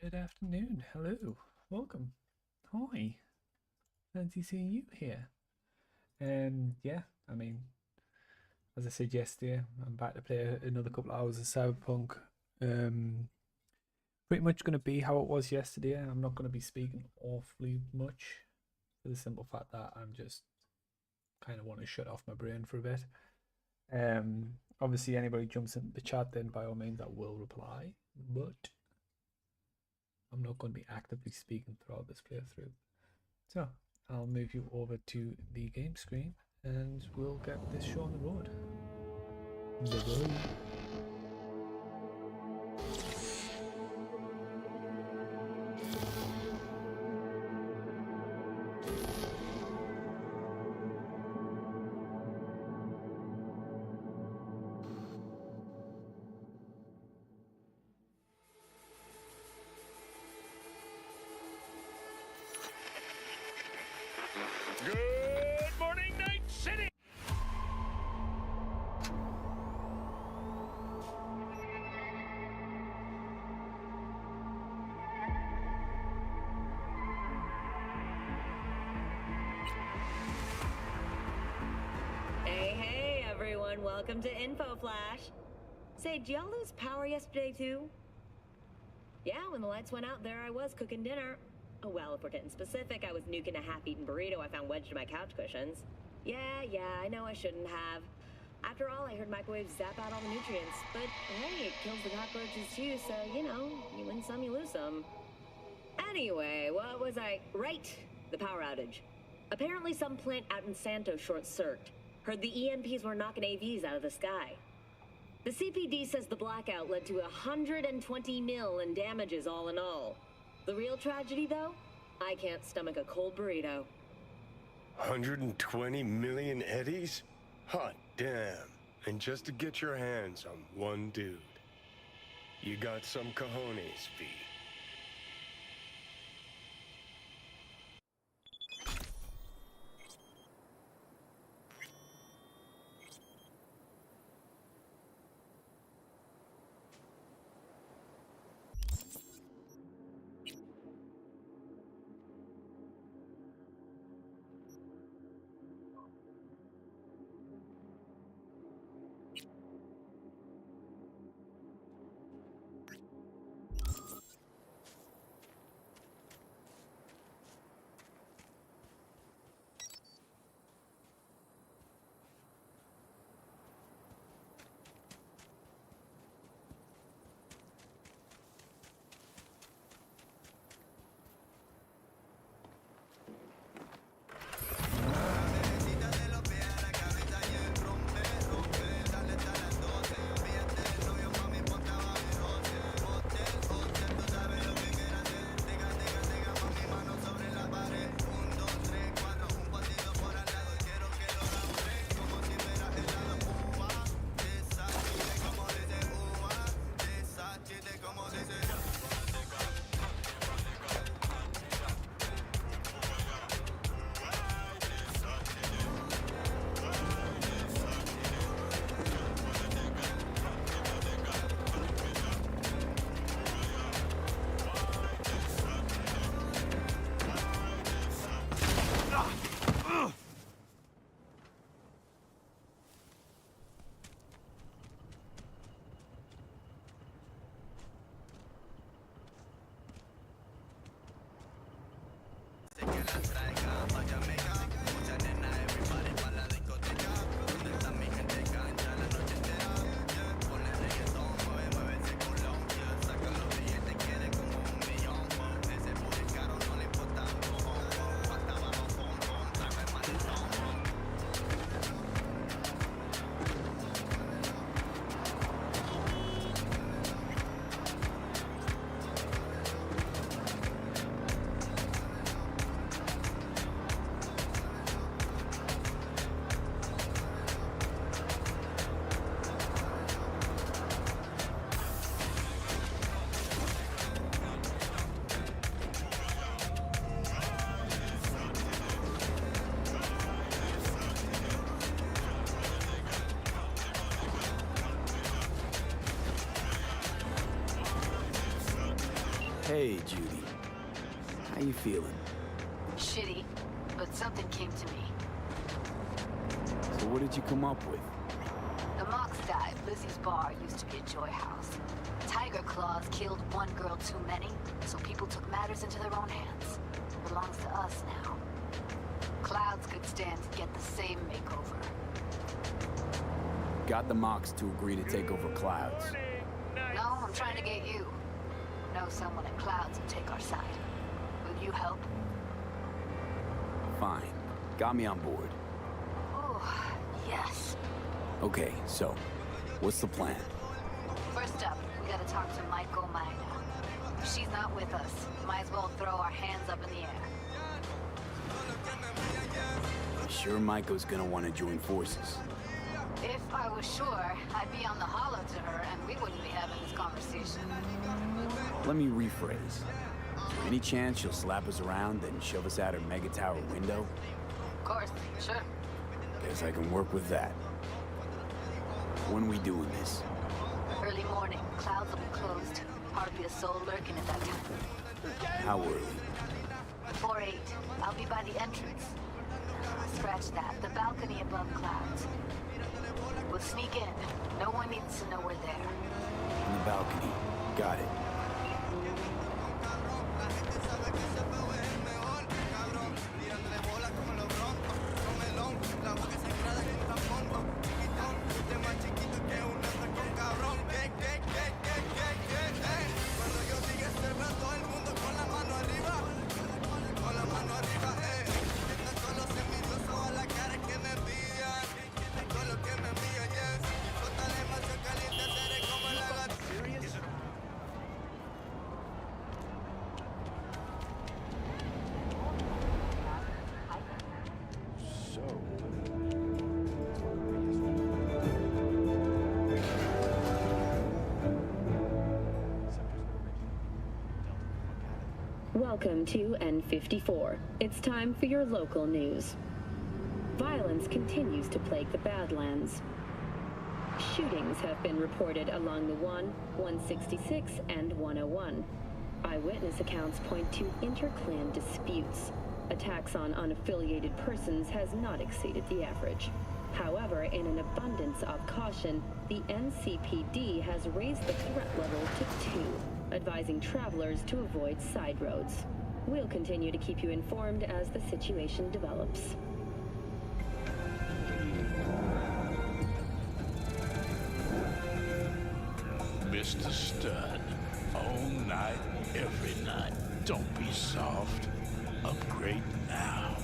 Good afternoon. Hello. Welcome. Hi. Fancy seeing you here. Yeah, I mean, as I said yesterday, I'm back to play another couple of hours of Cyberpunk. Pretty much going to be how it was yesterday. I'm not going to be speaking awfully much for the simple fact that I'm just kind of want to shut off my brain for a bit. Obviously, anybody jumps in the chat, then by all means, I will reply. But I'm not going to be actively speaking throughout this playthrough. So I'll move you over to the game screen and we'll get this show on the road. Bye-bye. Good morning, Night City! Hey, everyone. Welcome to Info Flash. Say, did y'all lose power yesterday, too? Yeah, when the lights went out, there I was cooking dinner. Oh, well, if we're getting specific, I was nuking a half-eaten burrito I found wedged in my couch cushions. Yeah, I know I shouldn't have. After all, I heard microwaves zap out all the nutrients. But, hey, it kills the cockroaches, too, so, you know, you win some, you lose some. Anyway, what was I... Right, the power outage. Apparently some plant out in Santo short-circuited. Heard the EMPs were knocking AVs out of the sky. The CPD says the blackout led to 120 mil in damages all in all. The real tragedy, though? I can't stomach a cold burrito. 120 million eddies? Hot damn. And just to get your hands on one dude. You got some cojones, V. Hey, Judy. How you feeling? Shitty, but something came to me. So what did you come up with? The Mox died. Lizzie's bar used to be a joy house. Tiger Claws killed one girl too many, so people took matters into their own hands. It belongs to us now. Clouds could stand to get the same makeover. Got the Mox to agree to take over Clouds. No, I'm trying to get you. Know someone at Clouds will take our side. Will you help? Fine. Got me on board. Oh, yes. Okay, so, what's the plan? First up, we gotta talk to Michael Magna. If she's not with us, might as well throw our hands up in the air. You sure Maiko's gonna want to join forces? If I was sure, I'd be on the hollow to her and we wouldn't be having this conversation. Let me rephrase. Is there any chance she'll slap us around, then shove us out her mega tower window? Of course, sure. Guess I can work with that. When we doing this? Early morning, Clouds will be closed. Hardly a soul lurking at that time. How early? 4-8. I'll be by the entrance. Scratch that. The balcony above Clouds. We'll sneak in. No one needs to know we're there. On the balcony. Got it. Welcome to N54. It's time for your local news. Violence continues to plague the Badlands. Shootings have been reported along the 166, and 101. Eyewitness accounts point to inter-clan disputes. Attacks on unaffiliated persons has not exceeded the average. However, in an abundance of caution, the NCPD has raised the threat level to 2, advising travelers to avoid side roads. We'll continue to keep you informed as the situation develops. Mr. Stud, all night, every night. Don't be soft. Upgrade now.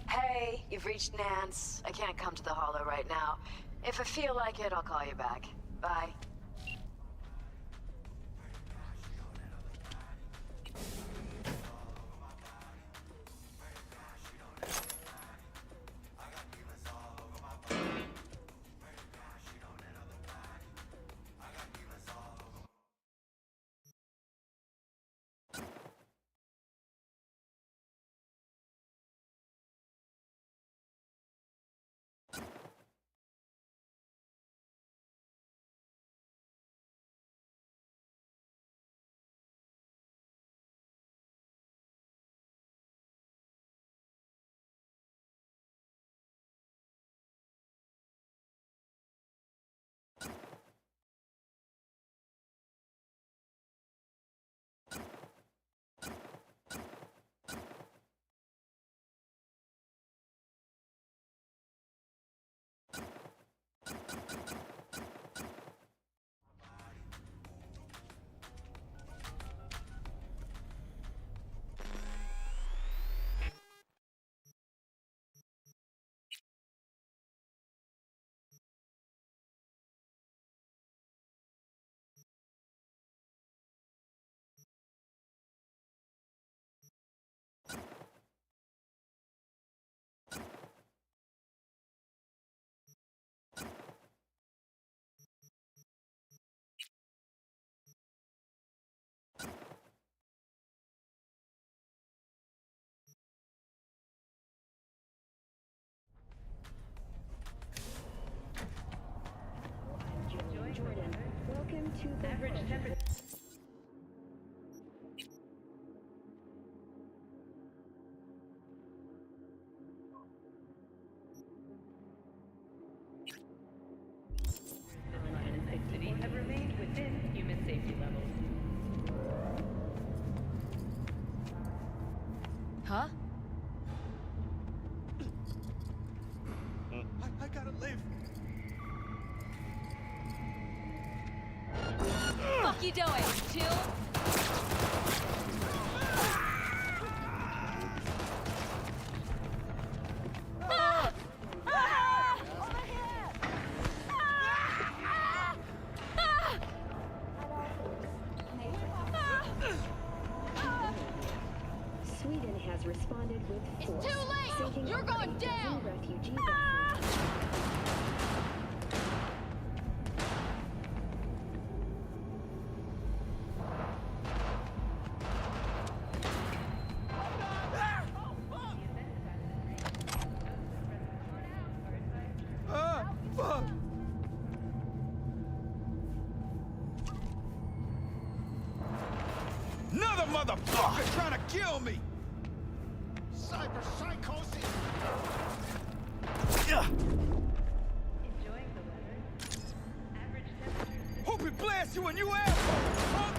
Hey, you've reached Nance. I can't come to the Hollow right now. If I feel like it, I'll call you back. Bye. Jordan, welcome to the average temperature. Have remained within human safety levels. Huh? I gotta live. Fuck you doing? Chill? Sweden has responded with force. It's too late! Sinking You're a going dozen down! refugee vessels. Fuck! Another motherfucker trying to kill me! Cyber psychosis! Enjoying the weather. Average temperature. Hope it blasts you when you asshole! Punk!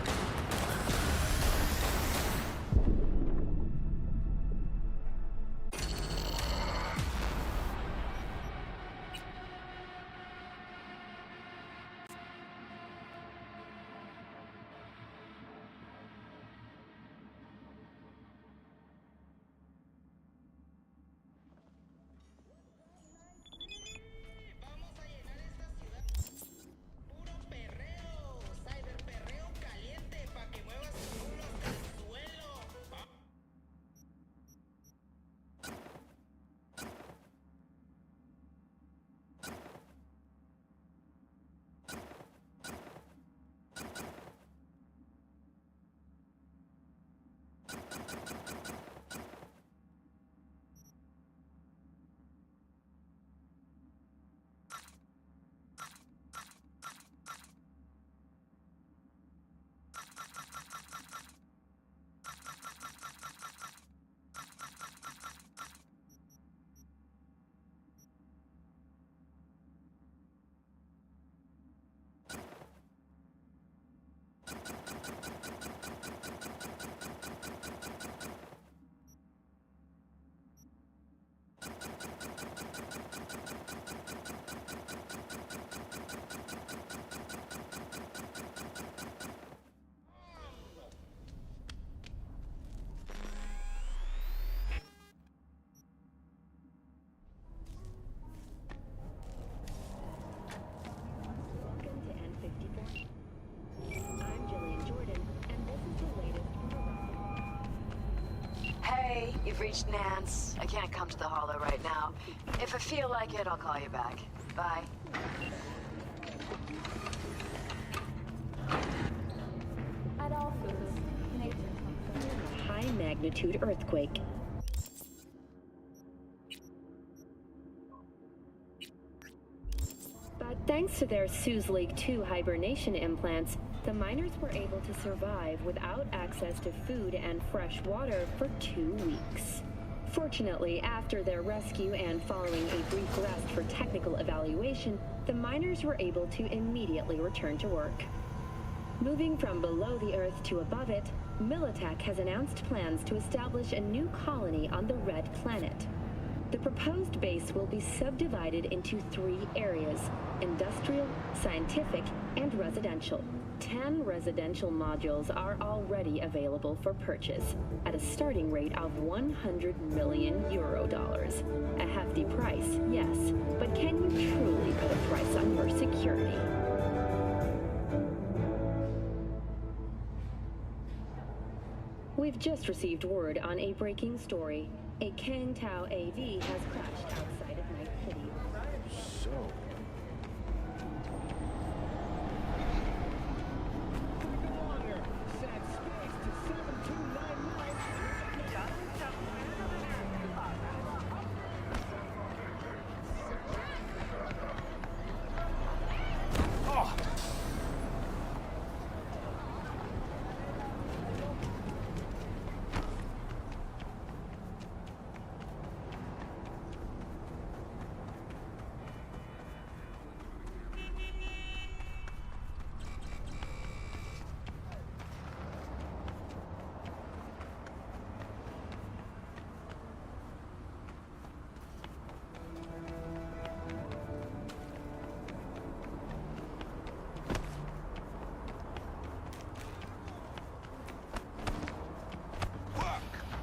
Welcome to N54. I'm Jillian Jordan, and this is the latest from Hey, you've reached Nance. I can't come to the Hollow right now. If I feel like it, I'll call you back. Bye. At all foods, nature comes from a high magnitude earthquake. But thanks to their Suze Lake 2 hibernation implants, the miners were able to survive without access to food and fresh water for 2 weeks. Fortunately, after their rescue and following a brief rest for technical evaluation, the miners were able to immediately return to work. Moving from below the Earth to above it, Militech has announced plans to establish a new colony on the Red Planet. The proposed base will be subdivided into 3 areas: industrial, scientific, and residential. 10 residential modules are already available for purchase at a starting rate of 100 million euro dollars. A hefty price, yes, but can you truly put a price on your security? We've just received word on a breaking story. A Kang Tao AV has crashed outside of Night City. So...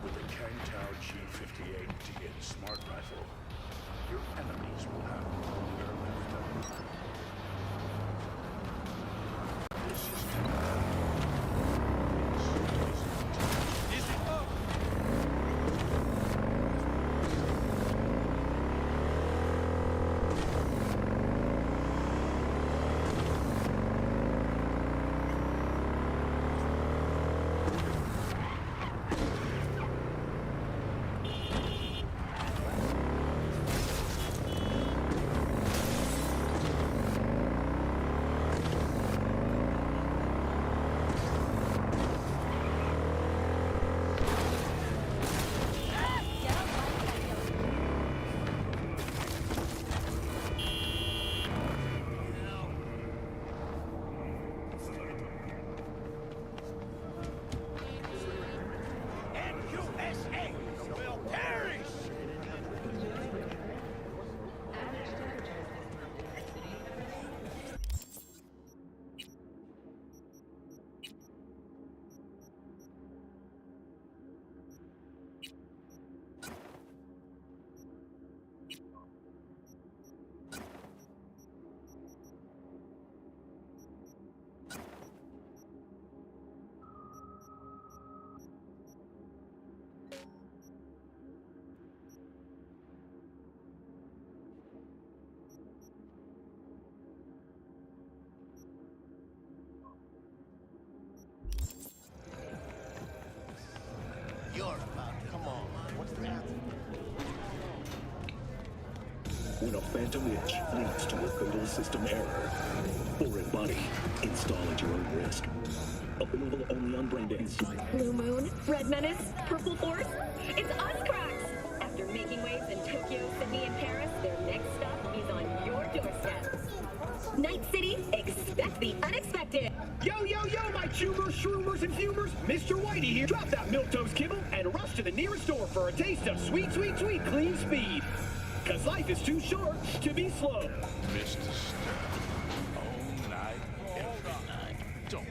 With the Kangtao G58 smart rifle, your enemies will have longer lifetime. This is Is it up? USA will perish! You're about to come on. What's that? When a phantom itch leads to a fatal system error, foreign body, install at your own risk. Available only on Braindance. Blue Moon, Red Menace, Purple Force, it's us cracks! After making waves in Tokyo, Sydney, and Paris, their next stop is on your doorstep. Night City, expect the unexpected! Yo, yo, yo, my chewers, shroomers, and fumers! Mr. Whitey here. Drop that milquetoast kibble and rush to the nearest store for a taste of sweet, sweet, sweet clean speed. Cause life is too short to be slow. Mr. Stern. All night, every night. Don't be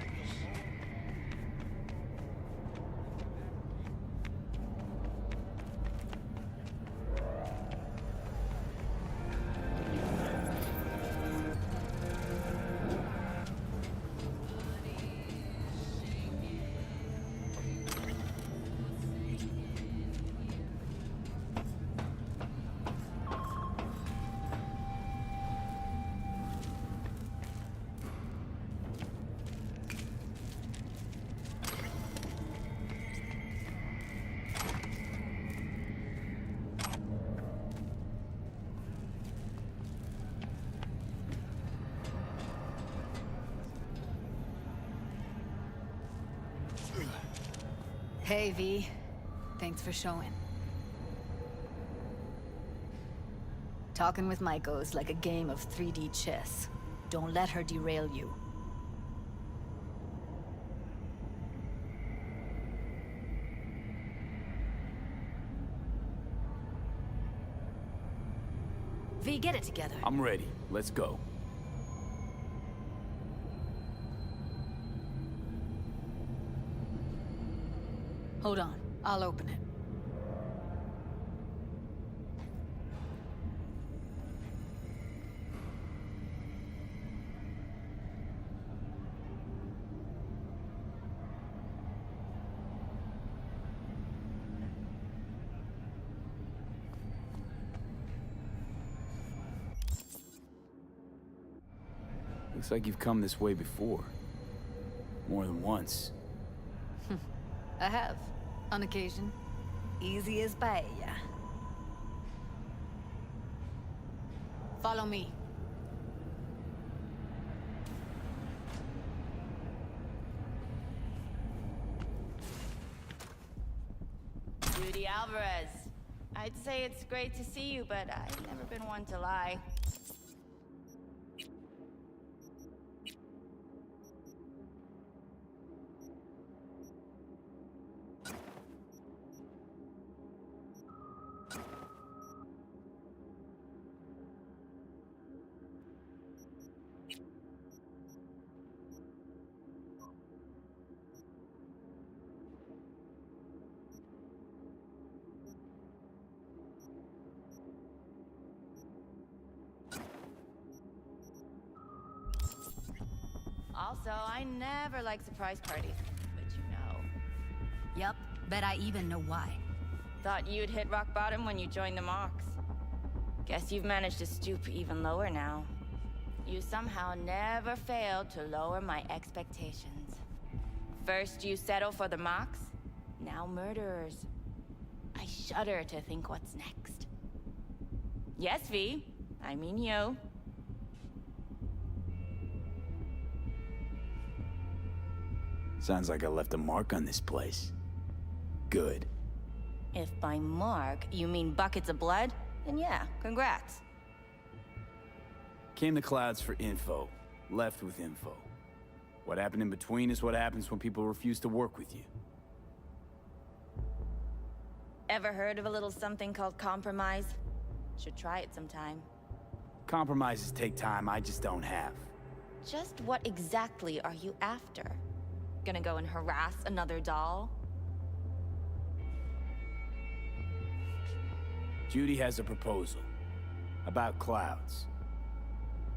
Hey, V. Thanks for showing. Talking with Maiko's like a game of 3D chess. Don't let her derail you. V, get it together. I'm ready. Let's go. Hold on. I'll open it. Looks like you've come this way before. More than once. I have. On occasion. Easy as paella. Follow me. Judy Alvarez. I'd say it's great to see you, but I've never been one to lie. Also, I never like surprise parties, but you know. Yup, bet I even know why. Thought you'd hit rock bottom when you joined the Mox. Guess you've managed to stoop even lower now. You somehow never failed to lower my expectations. First you settle for the Mox, now murderers. I shudder to think what's next. Yes, V. I mean you. Sounds like I left a mark on this place. Good. If by mark you mean buckets of blood, then yeah, congrats. Came to Clouds for info. Left with info. What happened in between is what happens when people refuse to work with you. Ever heard of a little something called compromise? Should try it sometime. Compromises take time I just don't have. Just what exactly are you after? Gonna go and harass another doll? Judy has a proposal. About Clouds.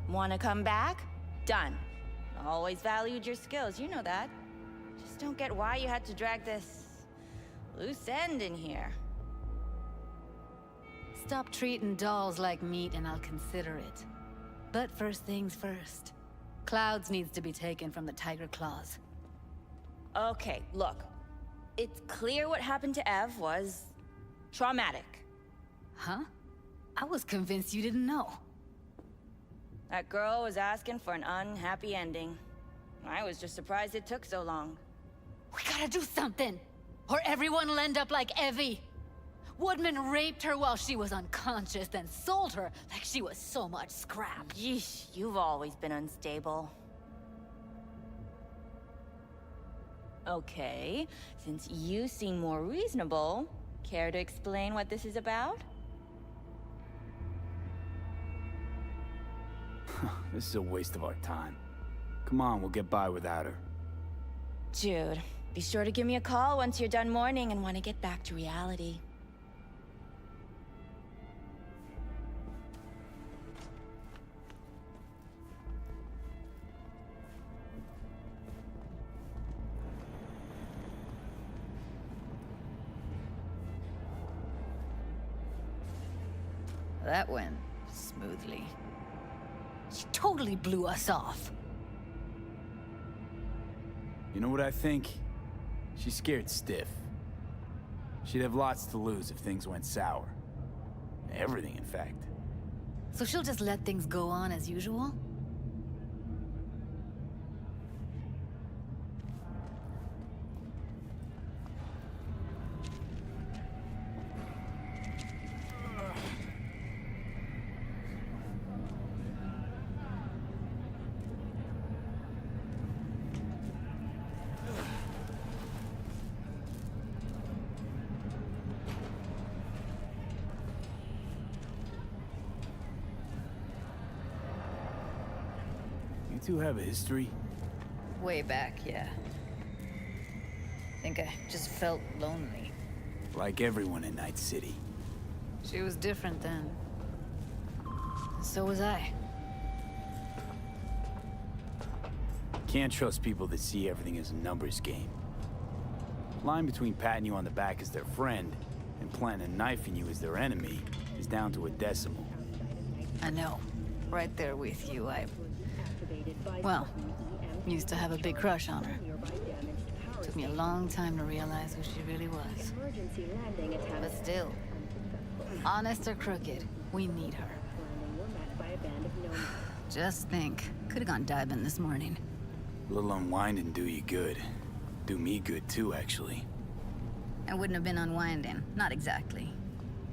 Wanna come back? Done. Always valued your skills, you know that. Just don't get why you had to drag this loose end in here. Stop treating dolls like meat and I'll consider it. But first things first. Clouds needs to be taken from the Tiger Claws. Okay, look. It's clear what happened to Ev was traumatic. Huh? I was convinced you didn't know. That girl was asking for an unhappy ending. I was just surprised it took so long. We gotta do something, or everyone will end up like Evie. Woodman raped her while she was unconscious, then sold her like she was so much scrap. Yeesh, you've always been unstable. Okay, since you seem more reasonable, care to explain what this is about? This is a waste of our time. Come on, we'll get by without her. Jude, be sure to give me a call once you're done mourning and want to get back to reality. That went smoothly. She totally blew us off. You know what I think? She's scared stiff. She'd have lots to lose if things went sour. Everything, in fact. So she'll just let things go on as usual? two have a history? Way back, yeah. Think I just felt lonely. Like everyone in Night City. She was different then. So was I. Can't trust people that see everything as a numbers game. Line between patting you on the back as their friend and planting a knife in you as their enemy is down to a decimal. I know. Right there with you, well, used to have a big crush on her. Took me a long time to realize who she really was. But still, honest or crooked, we need her. Just think, could have gone diving this morning. A little unwinding do you good. Do me good too, actually. I wouldn't have been unwinding, not exactly.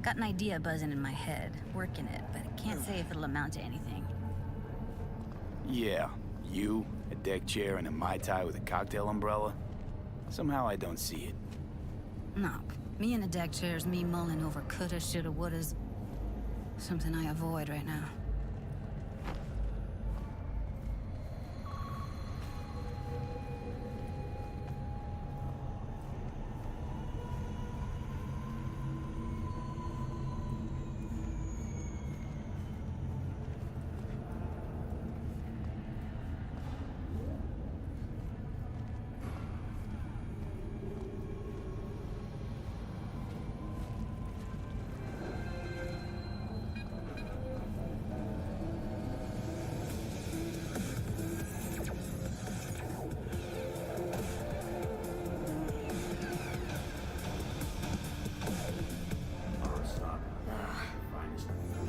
Got an idea buzzing in my head, working it, but I can't say if it'll amount to anything. Yeah, you, a deck chair, and a Mai Tai with a cocktail umbrella. Somehow I don't see it. No, me in a deck chair's me mulling over coulda, shoulda, wouldas. Something I avoid right now.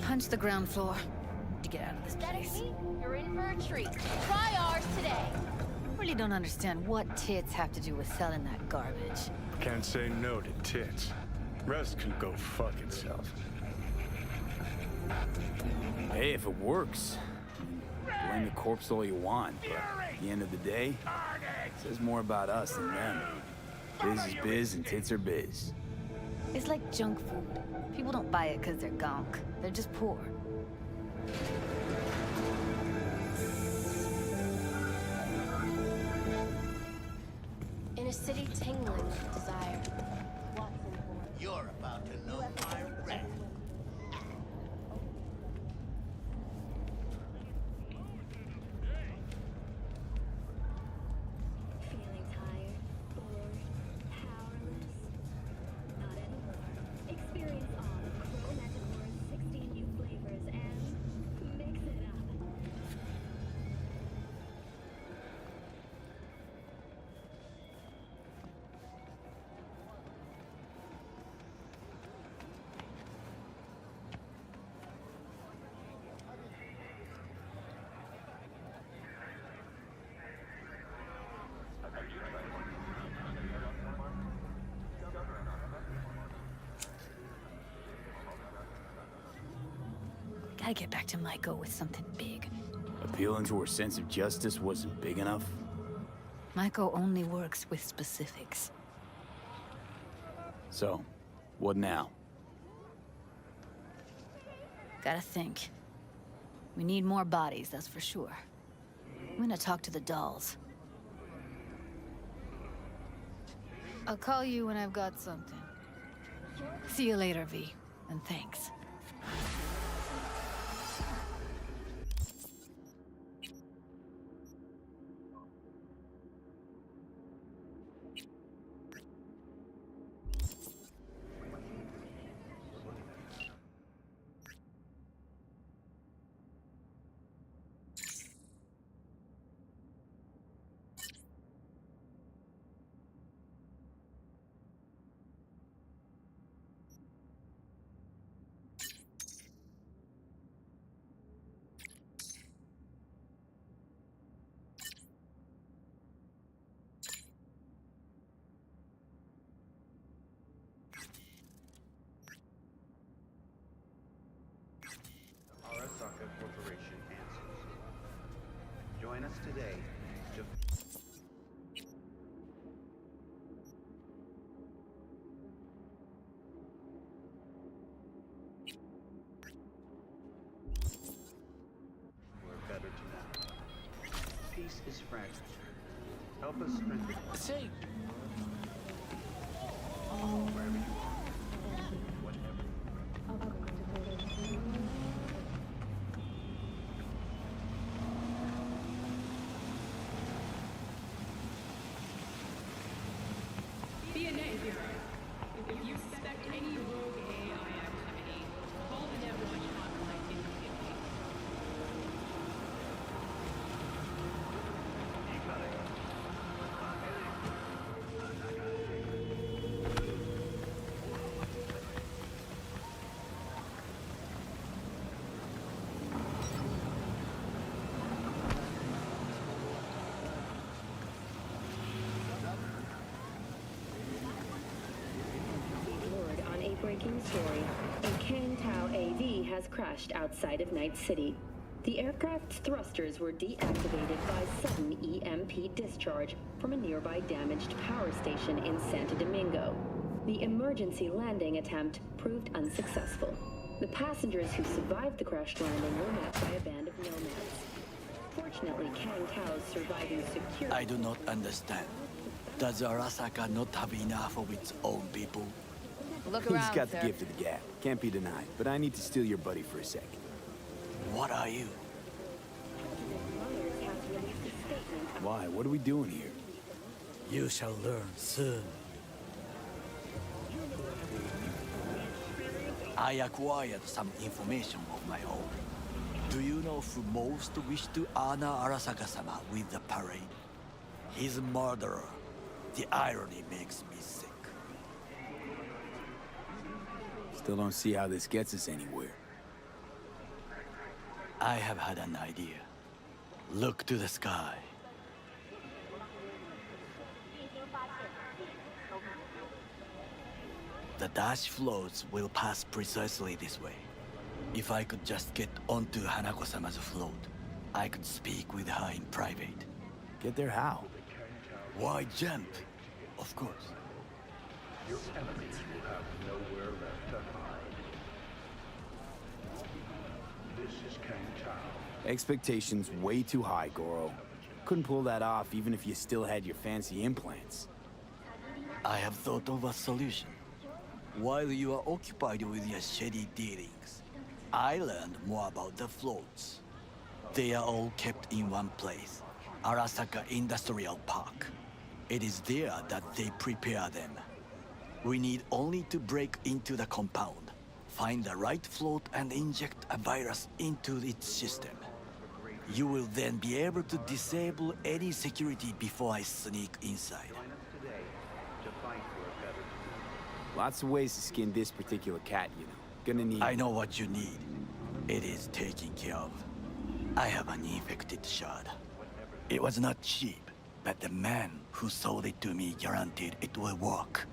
Punch the ground floor to get out of this place. You're in for a treat. Try ours today. Really don't understand what tits have to do with selling that garbage. Can't say no to tits. Rest can go fuck itself. Hey, if it works, blame the corpse all you want, but at the end of the day, it says more about us than them. Biz is biz and tits are biz. It's like junk food. People don't buy it because they're gonk. They're just poor. In a city tingling with desire. You're about to know my wrath. Feeling tired, bored, powerless? Not anymore. Experience all of Crow Metaphor's 16 new flavors and mix it up. Gotta get back to Maiko with something big. Appealing to her sense of justice wasn't big enough? Maiko only works with specifics. So, what now? Gotta think. We need more bodies, that's for sure. I'm gonna talk to the dolls. I'll call you when I've got something. See you later, V. And thanks. Arasaka Corporation answers. Join us today. We're better to know. friend. Help us strengthen. Say, Wherever you are, whatever. Be a net hero. If you suspect any rogue AI activity, call the Netwatch hotline immediately. Word on a breaking story. A Kang Tao AV has crashed outside of Night City. The aircraft's thrusters were deactivated by sudden EMP discharge from a nearby damaged power station in Santo Domingo. The emergency landing attempt proved unsuccessful. The passengers who survived the crash landing were met by a band of nomads. Fortunately, Kang Tao's surviving security... I do not understand. Does Arasaka not have enough of its own people? Look He's around, got sir. the gift of the gab. Can't be denied. But I need to steal your buddy for a second. What are you? Why? What are we doing here? You shall learn soon. I acquired some information of my own. Do you know who most wish to honor Arasaka-sama with the parade? His murderer. The irony makes me sick. Still don't see how this gets us anywhere. I have had an idea. Look to the sky. The dash floats will pass precisely this way. If I could just get onto Hanako-sama's float, I could speak with her in private. Get there how? Why jump? Of course. Your enemies will have nowhere left to hide. This is Kang Tao. Expectations way too high, Goro. Couldn't pull that off even if you still had your fancy implants. I have thought of a solution. While you are occupied with your shady dealings, I learned more about the floats. They are all kept in one place, Arasaka Industrial Park. It is there that they prepare them. We need only to break into the compound, find the right float and inject a virus into its system. You will then be able to disable any security before I sneak inside. Lots of ways to skin this particular cat, you know. Gonna need... I know what you need. It is taken care of. I have an infected shard. It was not cheap, but the man who sold it to me guaranteed it will work.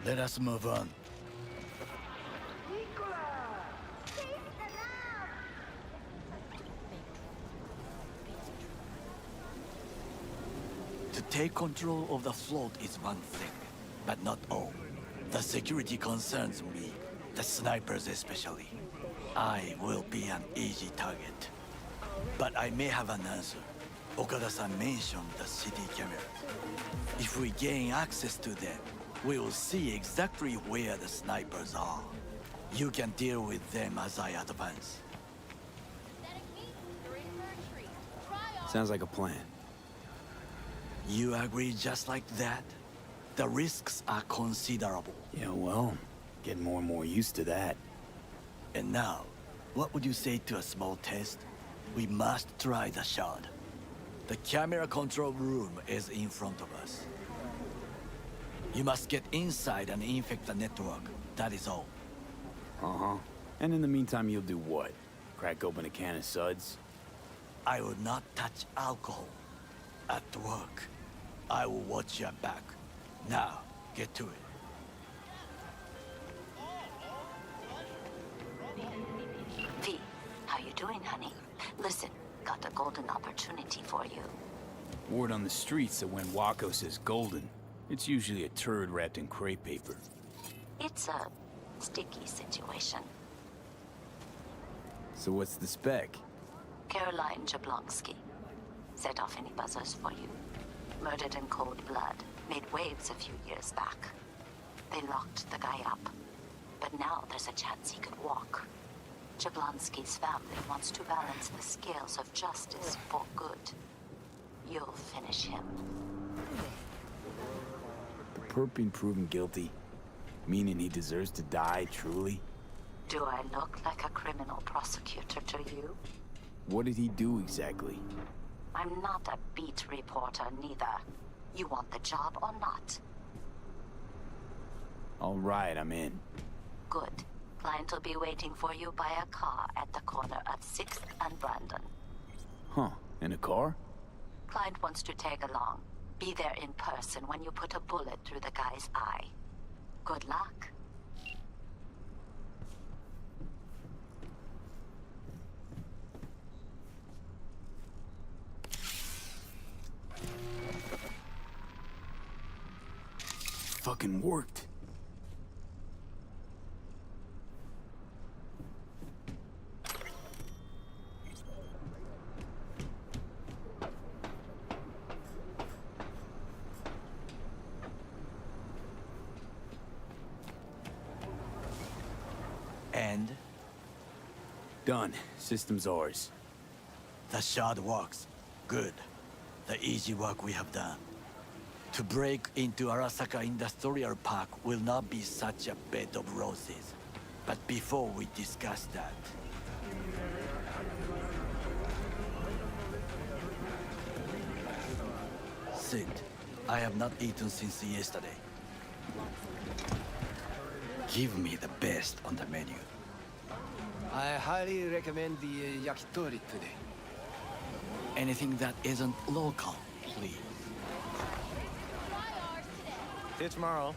Let us move on. To take control of the float is one thing, but not all. The security concerns me, the snipers especially. I will be an easy target. But I may have an answer. Okada-san mentioned the city cameras. If we gain access to them, we will see exactly where the snipers are. You can deal with them as I advance. Sounds like a plan. You agree just like that? The risks are considerable. Yeah, well, getting more and more used to that. And now, what would you say to a small test? We must try the shard. The camera control room is in front of us. You must get inside and infect the network. That is all. Uh-huh. And in the meantime, you'll do what? Crack open a can of suds? I will not touch alcohol. At work. I will watch your back. Now, get to it. V, how you doing, honey? Listen, got a golden opportunity for you. Word on the streets that when Wako says golden, it's usually a turd wrapped in crepe paper. It's a sticky situation. So what's the spec? Caroline Jablonski. Set off any buzzers for you. Murdered in cold blood. Made waves a few years back. They locked the guy up. But now there's a chance he could walk. Jablonski's family wants to balance the scales of justice for good. You'll finish him. The perp being proven guilty, meaning he deserves to die, truly? Do I look like a criminal prosecutor to you? What did he do exactly? I'm not a beat reporter, neither. You want the job or not? All right, I'm in. Good. Client will be waiting for you by a car at the corner of 6th and Brandon. Huh, in a car? Client wants to tag along. Be there in person when you put a bullet through the guy's eye. Good luck. Fucking worked. And? Done. System's ours. The shard works. Good. The easy work we have done. To break into Arasaka Industrial Park will not be such a bed of roses. But before we discuss that... Sit. I have not eaten since yesterday. Give me the best on the menu. I highly recommend the yakitori today. Anything that isn't local, please. See you tomorrow.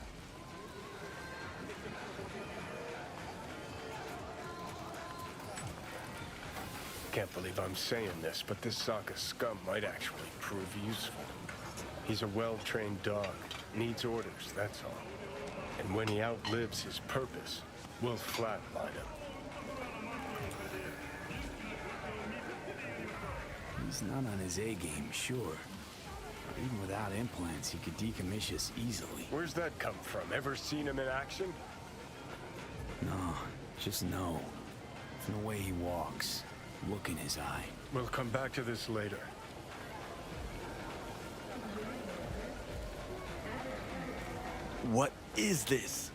Can't believe I'm saying this, but this Sokka scum might actually prove useful. He's a well-trained dog. Needs orders, that's all. And when he outlives his purpose, we'll flatline him. He's not on his A-game, sure. But even without implants, he could decommission us easily. Where's that come from? Ever seen him in action? No, just no. From the way he walks, look in his eye. We'll come back to this later. What is this?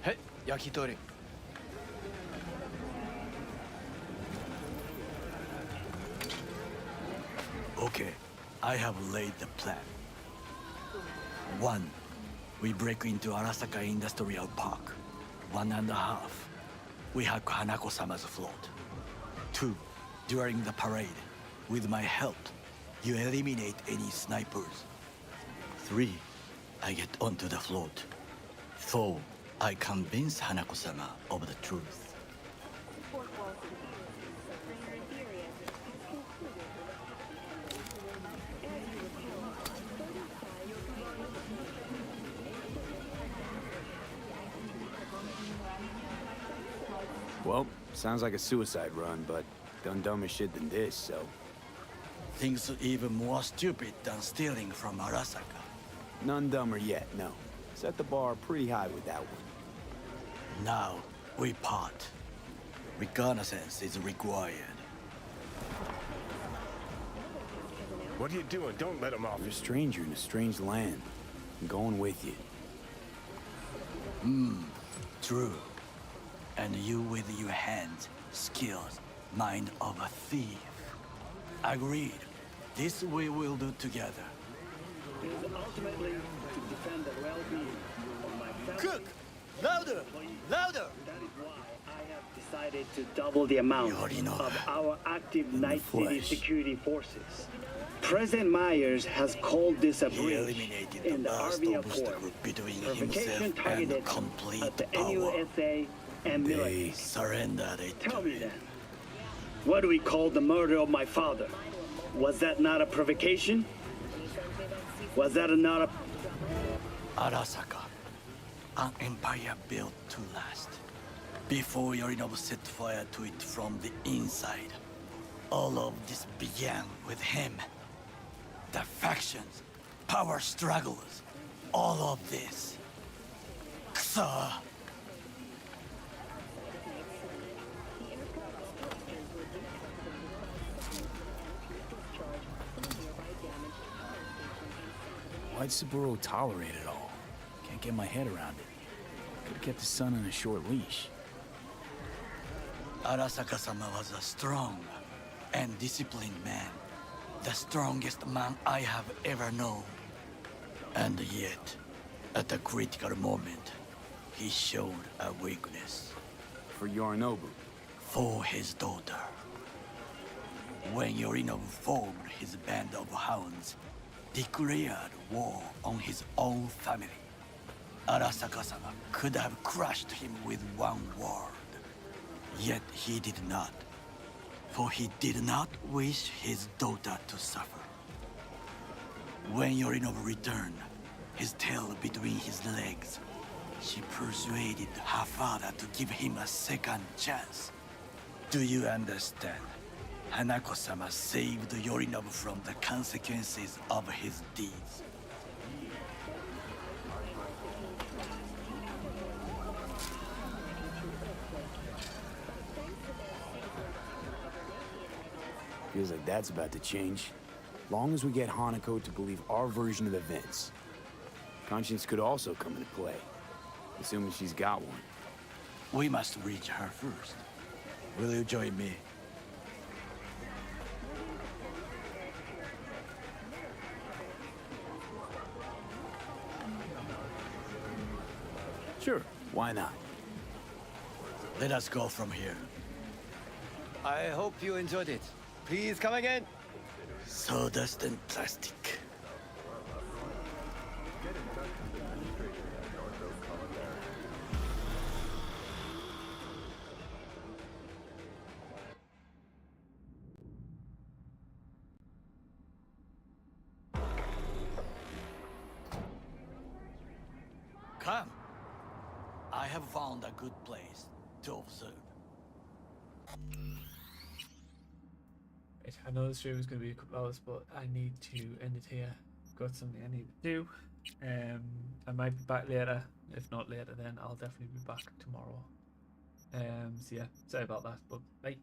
Hey, yakitori. Okay, I have laid the plan. 1. We break into Arasaka Industrial Park. 1.5. We hack Hanako-sama's float. 2. During the parade, with my help, you eliminate any snipers. 3. I get onto the float. 4. I convince Hanako-sama of the truth. Well, sounds like a suicide run, but done dumber shit than this, so... Things even more stupid than stealing from Arasaka. None dumber yet, no. Set the bar pretty high with that one. Now, we part. Reconnaissance is required. What are you doing? Don't let him off. You're a stranger in a strange land. I'm going with you. True. And you with your hands, skills, mind of a thief. Agreed. This we will do together. It is ultimately to defend the well-being of my family. Cook! Louder! Louder! That is why I have decided to double the amount You already know of that. our active In the Night City flesh. security forces. President Myers has called this a He breach eliminated the in the last RV obstacle Accord. between Provocation himself targeted and complete at the power. NUSA and They military. surrendered it Tell to me me. then, what do we call the murder of my father? Was that not a provocation? Was that not a... Arasaka. An empire built to last. Before Yorinobu set fire to it from the inside. All of this began with him. The factions, power struggles, all of this. Kusa! Why'd Saburo tolerate it all? Can't get my head around it. Could've kept his son on a short leash. Arasaka-sama was a strong and disciplined man. The strongest man I have ever known. And yet, at a critical moment, he showed a weakness. For Yorinobu? For his daughter. When Yorinobu formed his band of hounds, declared war on his own family, Arasaka-sama could have crushed him with one word. Yet he did not. For he did not wish his daughter to suffer. When Yorinobu returned, his tail between his legs, she persuaded her father to give him a second chance. Do you understand? Hanako-sama saved Yorinobu from the consequences of his deeds. Feels like that's about to change. Long as we get Hanako to believe our version of events. Conscience could also come into play, assuming she's got one. We must reach her first. Will you join me? Sure, why not? Let us go from here. I hope you enjoyed it. Please come again. Sawdust and plastic. Come. I have found a good place to observe. Right, I know the stream is going to be a couple hours, but I need to end it here. Got something I need to do. I might be back later. If not later, then I'll definitely be back tomorrow. So yeah, sorry about that, but bye.